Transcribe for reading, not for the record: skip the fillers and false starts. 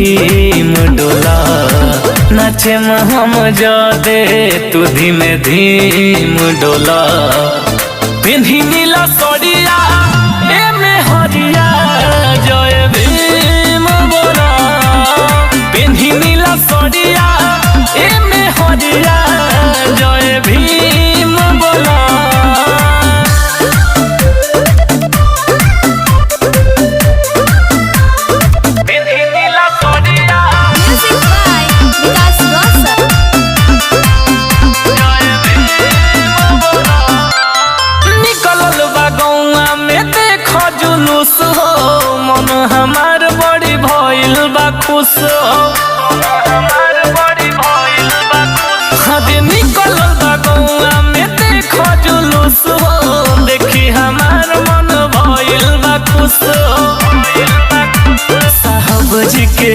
धीम डोला नाचे हम जादे तू धीमे धीम डोला पिन्ही नीला सड़िया एमे हरिया जय भीम बोला पिन्ही नीला सड़िया एमे हरिया जय भीम बोला मन हमार बड़ी भइल बा खुश हदे निकलल बा गौआ में देखो जुलूस हो देखी हमार मन भइल बा खुश साहब जी के